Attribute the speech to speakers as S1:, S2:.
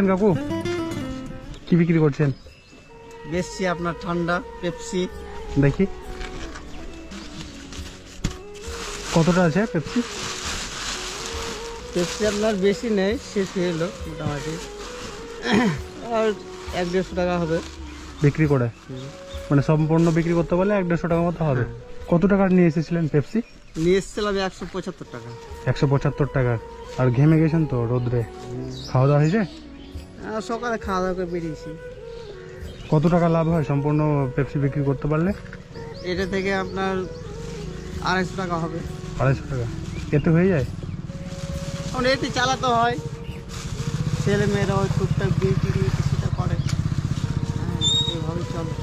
S1: করছেন কাকু? কি বিক্রি করছেন?
S2: বেশি আপনার ঠান্ডা পেপসি।
S1: দেখি কতটা আছে পেপসি?
S2: পেপসি আপনার বেশি নেই, শেষ হয়ে এলো মোটামুটি। আর 1-150 টাকা হবে
S1: বিক্রি করে, মানে সম্পূর্ণ বিক্রি করতে পারলে 150 টাকা মতো হবে। কত টাকার নিয়ে এসেছিলেন পেপসি?
S2: নিয়ে এসেছিলাম 175 টাকা।
S1: 175 টাকার। আর ঘেমে গেছেন তো রোদ্রে? খাওয়া দাওয়া হয়েছে?
S2: সকালে খাওয়া দাওয়া করে বেরিয়েছি।
S1: কত টাকা লাভ হয় সম্পূর্ণ পেপসি বিক্রি করতে পারলে?
S2: এটা থেকে আপনার 250 টাকা হবে।
S1: 250 টাকা এতে হয়ে যায়?
S2: এখন এটি চালাতে হয়, ছেলে মেয়েরা ওই টুকটাক বিক্রি কিছুটা করে, এভাবে চলে।